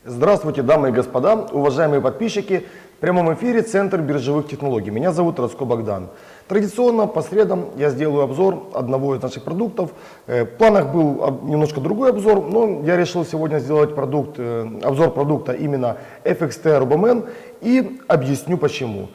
Здравствуйте, дамы и господа, уважаемые подписчики. В прямом эфире Центр биржевых технологий. Меня зовут Радско Богдан. Традиционно по средам я сделаю обзор одного из наших продуктов. В планах был немножко другой обзор, но я решил сегодня сделать обзор продукта именно FXT RoboMan и объясню почему.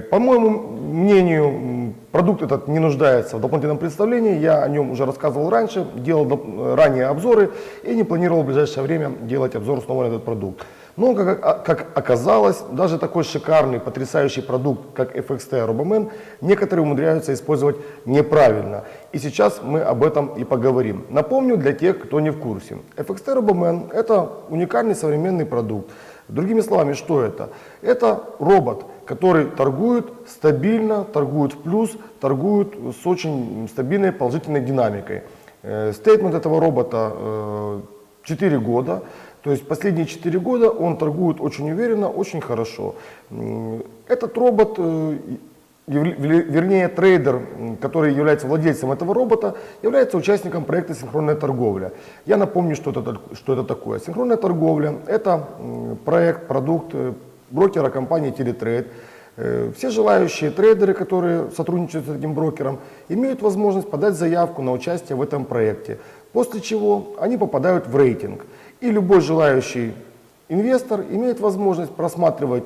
По моему мнению, продукт этот не нуждается в дополнительном представлении. Я о нем уже рассказывал раньше, делал ранее обзоры и не планировал в ближайшее время делать обзор снова на этот продукт. Но, как оказалось, даже такой шикарный, потрясающий продукт, как FXT RoboMan, некоторые умудряются использовать неправильно. И сейчас мы об этом и поговорим. Напомню для тех, кто не в курсе. FXT RoboMan – это уникальный современный продукт. Другими словами, что это? Это робот, который торгует стабильно, торгует в плюс, торгует с очень стабильной положительной динамикой. Стейтмент этого робота 4 года. То есть последние 4 года он торгует очень уверенно, очень хорошо. Этот робот, вернее трейдер, который является владельцем этого робота, является участником проекта «Синхронная торговля». Я напомню, что это такое. Синхронная торговля – это проект, продукт брокера компании Teletrade. Все желающие трейдеры, которые сотрудничают с этим брокером, имеют возможность подать заявку на участие в этом проекте, после чего они попадают в рейтинг. И любой желающий инвестор имеет возможность просматривать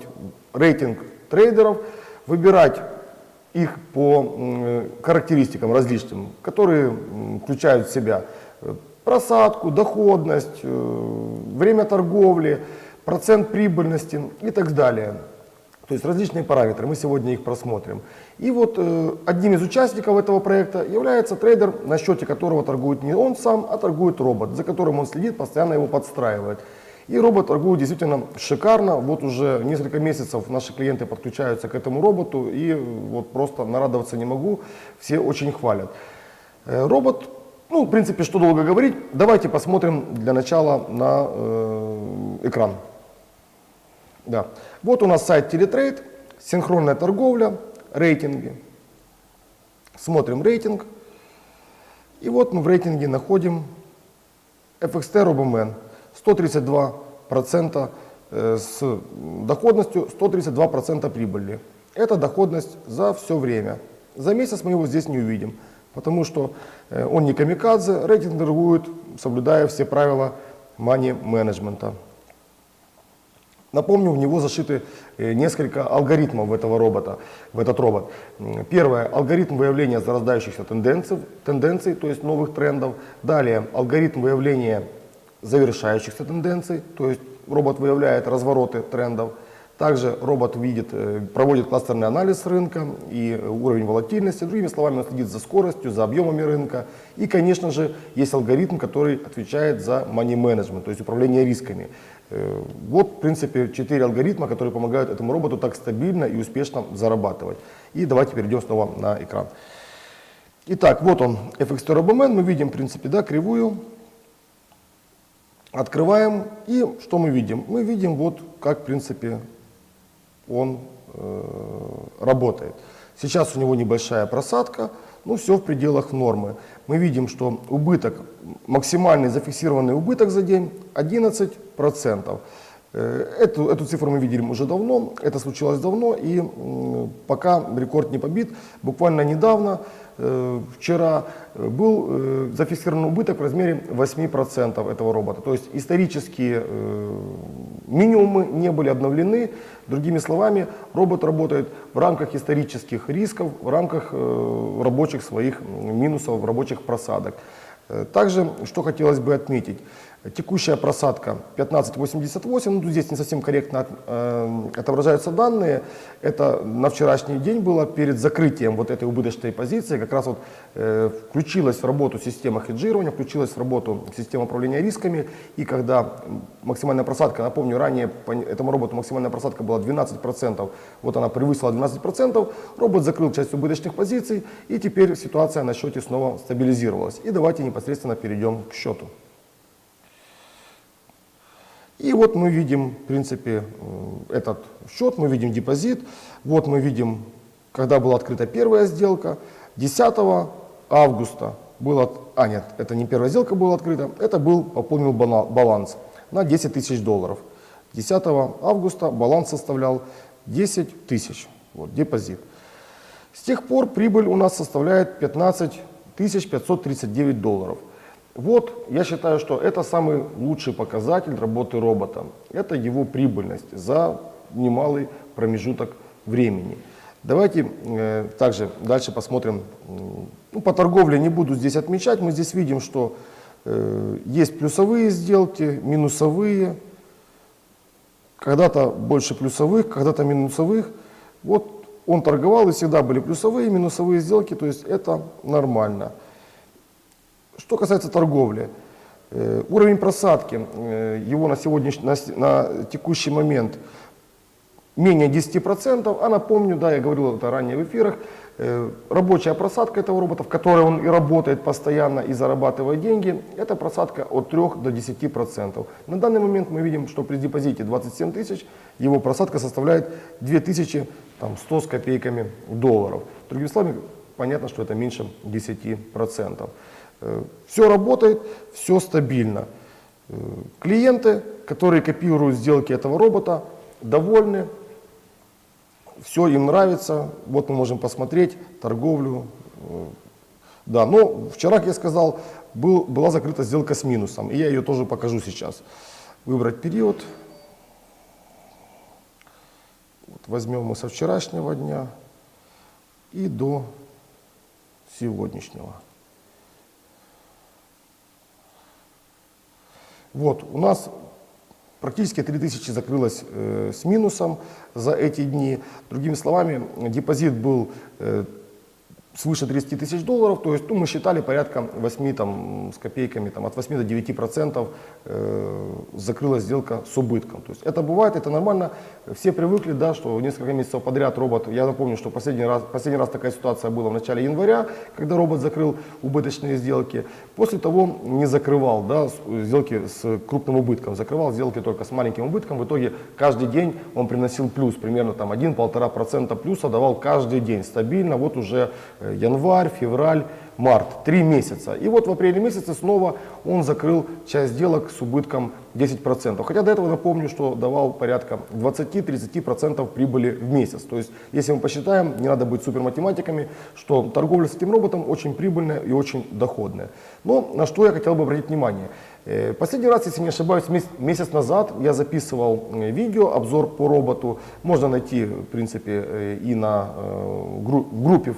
рейтинг трейдеров, выбирать их по характеристикам различным, которые включают в себя просадку, доходность, время торговли, процент прибыльности и так далее. То есть различные параметры, мы сегодня их просмотрим. И вот одним из участников этого проекта является трейдер, на счете которого торгует не он сам, а торгует робот, за которым он следит, постоянно его подстраивает. И робот торгует действительно шикарно. Вот уже несколько месяцев наши клиенты подключаются к этому роботу, и вот просто нарадоваться не могу, все очень хвалят. Робот, в принципе, что долго говорить, давайте посмотрим для начала на экран. Да. Вот у нас сайт Teletrade, синхронная торговля, рейтинги. Смотрим рейтинг. И вот мы в рейтинге находим FXT RoboMan. 132% с доходностью 132% прибыли. Это доходность за все время. За месяц мы его здесь не увидим, потому что он не камикадзе, рейтинг торгует, соблюдая все правила мани-менеджмента. Напомню, в него зашиты несколько алгоритмов в этот робот. Первое – алгоритм выявления зарождающихся тенденций, то есть новых трендов. Далее – алгоритм выявления завершающихся тенденций, то есть робот выявляет развороты трендов. Также робот проводит кластерный анализ рынка и уровень волатильности. Другими словами, он следит за скоростью, за объемами рынка. И, конечно же, есть алгоритм, который отвечает за money management, то есть управление рисками. Вот, в принципе, 4 алгоритма, которые помогают этому роботу так стабильно и успешно зарабатывать. И давайте перейдем снова на экран. Итак, вот он, FXT RoboMan. Мы видим, в принципе, кривую. Открываем. И что мы видим? Мы видим, вот как, в принципе, он работает. Сейчас у него небольшая просадка, но все в пределах нормы. Мы видим, что убыток, максимальный зафиксированный убыток за день 11%. Эту цифру мы видели уже давно, это случилось давно, и пока рекорд не побит. Буквально недавно, вчера, был зафиксирован убыток в размере 8% этого робота. То есть исторические минимумы не были обновлены. Другими словами, робот работает в рамках исторических рисков, в рамках рабочих своих минусов, рабочих просадок. Также, что хотелось бы отметить, текущая просадка 15.88, здесь не совсем корректно отображаются данные, это на вчерашний день было перед закрытием вот этой убыточной позиции, как раз вот включилась в работу система хеджирования, включилась в работу система управления рисками, и когда максимальная просадка, напомню, ранее по этому роботу максимальная просадка была 12%, вот она превысила 12%, робот закрыл часть убыточных позиций, и теперь ситуация на счете снова стабилизировалась. И давайте непосредственно перейдем к счету. И вот мы видим, в принципе, этот счет, мы видим депозит. Вот мы видим, когда была открыта первая сделка. 10 августа нет, это не первая сделка была открыта, это пополнил баланс на 10 тысяч долларов. 10 августа баланс составлял 10 тысяч, вот, депозит. С тех пор прибыль у нас составляет 15 539 долларов. Вот, я считаю, что это самый лучший показатель работы робота. Это его прибыльность за немалый промежуток времени. Давайте также дальше посмотрим. По торговле не буду здесь отмечать. Мы здесь видим, что есть плюсовые сделки, минусовые. Когда-то больше плюсовых, когда-то минусовых. Вот он торговал, и всегда были плюсовые, минусовые сделки, то есть это нормально. Что касается торговли, уровень просадки, его на текущий момент менее 10%, а напомню, да, я говорил это ранее в эфирах, рабочая просадка этого робота, в которой он и работает постоянно и зарабатывает деньги, это просадка от 3 до 10%. На данный момент мы видим, что при депозите 27 тысяч его просадка составляет 2100 с копейками долларов. Другими словами, понятно, что это меньше 10%. Все работает, все стабильно. Клиенты, которые копируют сделки этого робота, довольны. Все им нравится. Вот мы можем посмотреть торговлю. Да, но вчера, как я сказал, была закрыта сделка с минусом. И я ее тоже покажу сейчас. Выбрать период. Вот возьмем мы со вчерашнего дня и до сегодняшнего. Вот, у нас практически 3000 закрылось с минусом за эти дни. Другими словами, депозит был свыше 30 тысяч долларов, то есть мы считали порядка 8 с копейками, от 8 до 9% закрылась сделка с убытком. То есть это бывает, это нормально. Все привыкли, да, что несколько месяцев подряд робот, я напомню, что последний раз такая ситуация была в начале января, когда робот закрыл убыточные сделки. После того не закрывал, да, сделки с крупным убытком, закрывал сделки только с маленьким убытком. В итоге каждый день он приносил плюс, примерно 1-1,5% плюса давал каждый день стабильно. Вот уже январь, февраль, март, 3 месяца. И вот в апреле месяце снова он закрыл часть сделок с убытком 10%. Хотя до этого напомню, что давал порядка 20-30% прибыли в месяц. То есть, если мы посчитаем, не надо быть суперматематиками, что торговля с этим роботом очень прибыльная и очень доходная. Но на что я хотел бы обратить внимание. Последний раз, если не ошибаюсь, месяц назад я записывал видео, обзор по роботу. Можно найти, в принципе, и в группе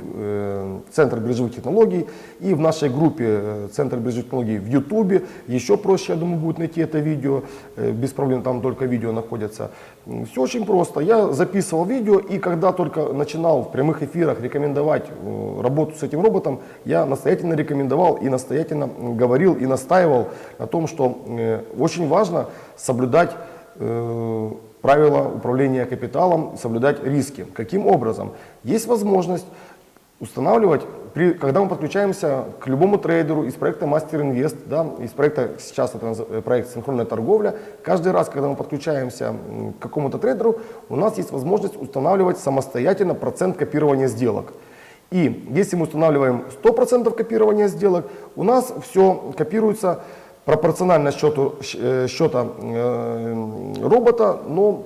Центр биржевых технологий, и в нашей группе Центр биржевых технологий в YouTube. Еще проще, я думаю, будет найти это видео. Без проблем, там только видео находятся. Все очень просто. Я записывал видео, и когда только начинал в прямых эфирах рекомендовать работу с этим роботом, я настоятельно рекомендовал и настоятельно говорил и настаивал на том, что очень важно соблюдать правила управления капиталом, соблюдать риски. Каким образом? Есть возможность устанавливать, когда мы подключаемся к любому трейдеру из проекта Master Invest, да, из проекта, сейчас это проект «Синхронная торговля», каждый раз, когда мы подключаемся к какому-то трейдеру, у нас есть возможность устанавливать самостоятельно процент копирования сделок. И если мы устанавливаем 100% копирования сделок, у нас все копируется пропорционально счета робота, но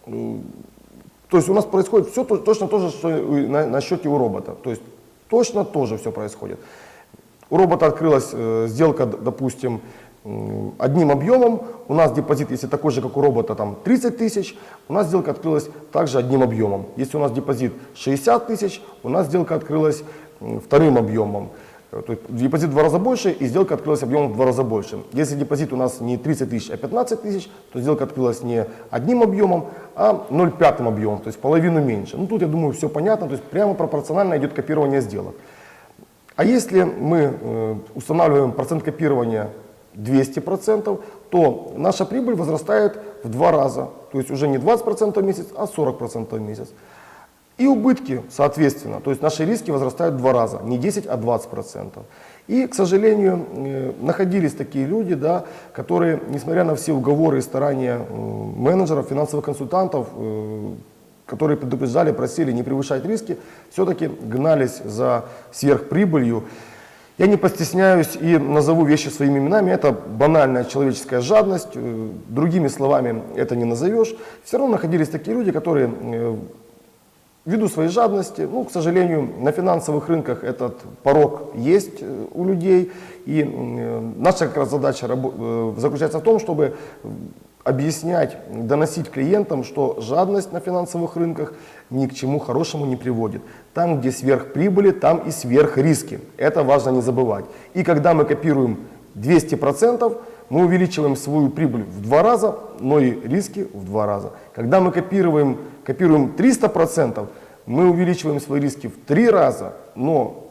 то есть у нас происходит все точно то же, что и на счете у робота. То есть точно тоже все происходит. У робота открылась сделка, допустим, одним объемом. У нас депозит, если такой же, как у робота, 30 тысяч, у нас сделка открылась также одним объемом. Если у нас депозит 60 тысяч, у нас сделка открылась вторым объемом. То есть депозит в 2 раза больше, и сделка открылась объемом в 2 раза больше. Если депозит у нас не 30 тысяч, а 15 тысяч, то сделка открылась не одним объемом, а 0,5 объемом, то есть половину меньше. Тут, я думаю, все понятно, то есть прямо пропорционально идет копирование сделок. А если мы устанавливаем процент копирования 200%, то наша прибыль возрастает в 2 раза. То есть уже не 20% в месяц, а 40% в месяц. И убытки, соответственно, то есть наши риски возрастают в 2 раза, не 10, а 20%. И, к сожалению, находились такие люди, да, которые, несмотря на все уговоры и старания менеджеров, финансовых консультантов, которые предупреждали, просили не превышать риски, все-таки гнались за сверхприбылью. Я не постесняюсь и назову вещи своими именами. Это банальная человеческая жадность. Другими словами это не назовешь. Все равно находились такие люди, которые ввиду своей жадности, ну, к сожалению, на финансовых рынках этот порог есть у людей. И наша как раз задача заключается в том, чтобы объяснять, доносить клиентам, что жадность на финансовых рынках ни к чему хорошему не приводит. Там, где сверхприбыли, там и сверхриски. Это важно не забывать. И когда мы копируем 200%, мы увеличиваем свою прибыль в 2 раза, но и риски в 2 раза. Когда мы копируем 300%, мы увеличиваем свои риски в 3 раза, но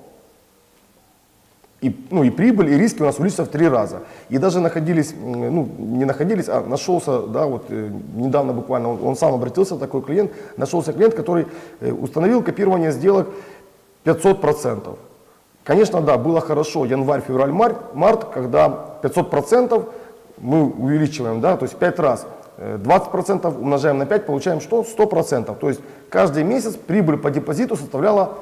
и прибыль, и риски у нас увеличатся в 3 раза. И даже находились, не находились, а нашелся, да, вот недавно буквально, он сам обратился, такой клиент, нашелся клиент, который установил копирование сделок 500%. Конечно, да, было хорошо январь, февраль, март, когда 500% мы увеличиваем, да, то есть в 5 раз. 20% умножаем на 5, получаем что? 100%. То есть каждый месяц прибыль по депозиту составляла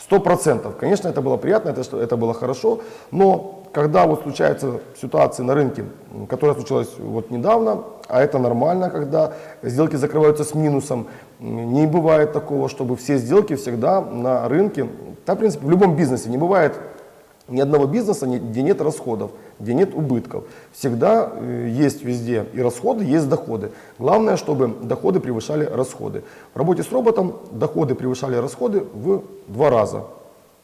100%. Конечно, это было приятно, это было хорошо, но когда вот случаются ситуации на рынке, которая случилась вот недавно, а это нормально, когда сделки закрываются с минусом, не бывает такого, чтобы все сделки всегда на рынке, да, в принципе, в любом бизнесе не бывает ни одного бизнеса, где нет расходов, где нет убытков. Всегда есть везде и расходы, есть доходы. Главное, чтобы доходы превышали расходы. В работе с роботом доходы превышали расходы в 2 раза.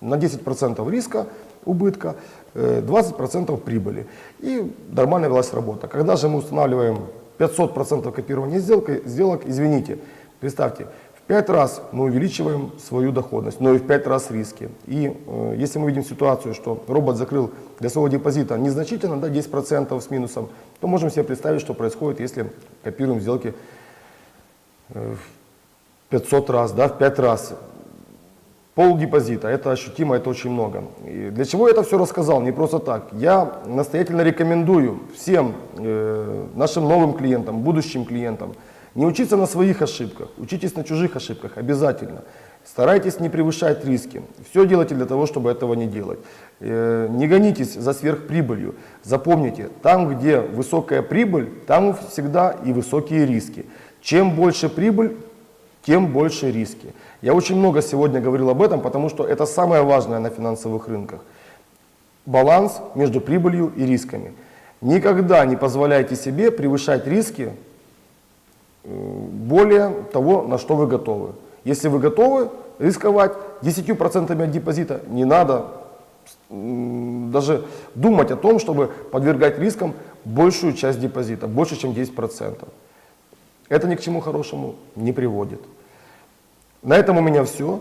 На 10% риска убытка, 20% прибыли. И нормально велась работа. Когда же мы устанавливаем 500% копирования сделок, извините, представьте, в 5 раз мы увеличиваем свою доходность, но и в 5 раз риски. И если мы видим ситуацию, что робот закрыл для своего депозита незначительно, да, 10% с минусом, то можем себе представить, что происходит, если копируем сделки в 500 раз, да, в 5 раз. Пол депозита, это ощутимо, это очень много. И для чего я это все рассказал? Не просто так. Я настоятельно рекомендую всем нашим новым клиентам, будущим клиентам, не учиться на своих ошибках, учитесь на чужих ошибках обязательно. Старайтесь не превышать риски. Все делайте для того, чтобы этого не делать. Не гонитесь за сверхприбылью. Запомните, там, где высокая прибыль, там всегда и высокие риски. Чем больше прибыль, тем больше риски. Я очень много сегодня говорил об этом, потому что это самое важное на финансовых рынках. Баланс между прибылью и рисками. Никогда не позволяйте себе превышать риски более того, на что вы готовы. Если вы готовы рисковать 10% от депозита, не надо даже думать о том, чтобы подвергать рискам большую часть депозита, больше, чем 10%. Это ни к чему хорошему не приводит. На этом у меня все.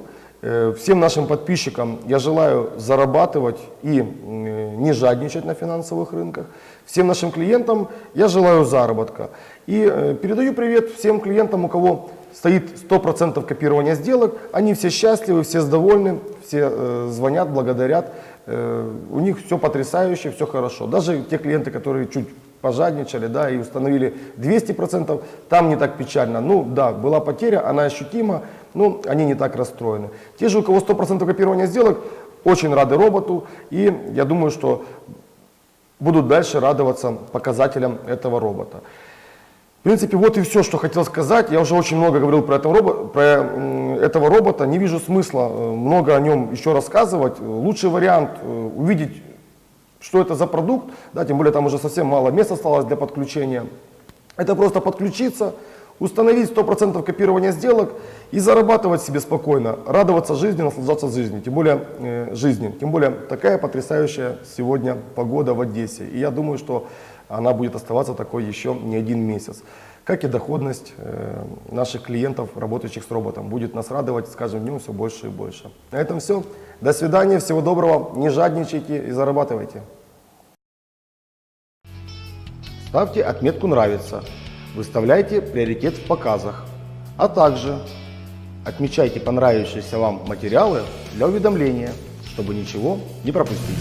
Всем нашим подписчикам я желаю зарабатывать и не жадничать на финансовых рынках. Всем нашим клиентам я желаю заработка. И передаю привет всем клиентам, у кого стоит 100% копирования сделок. Они все счастливы, все довольны, все звонят, благодарят. У них все потрясающе, все хорошо. Даже те клиенты, которые чуть пожадничали, да, и установили 200%, там не так печально. Ну да, была потеря, она ощутима, но они не так расстроены. Те же, у кого 100% копирования сделок, очень рады роботу, и я думаю, что будут дальше радоваться показателям этого робота. В принципе, вот и все, что хотел сказать. Я уже очень много говорил про этого робота. Не вижу смысла много о нем еще рассказывать. Лучший вариант увидеть, что это за продукт, да, тем более там уже совсем мало места осталось для подключения. Это просто подключиться, установить 100% копирования сделок и зарабатывать себе спокойно, радоваться жизни, наслаждаться жизнью, тем более такая потрясающая сегодня погода в Одессе. И я думаю, что она будет оставаться такой еще не 1 месяц. Как и доходность наших клиентов, работающих с роботом, будет нас радовать с каждым днем все больше и больше. На этом все. До свидания, всего доброго, не жадничайте и зарабатывайте. Ставьте отметку «Нравится», выставляйте приоритет в показах, а также отмечайте понравившиеся вам материалы для уведомления, чтобы ничего не пропустить.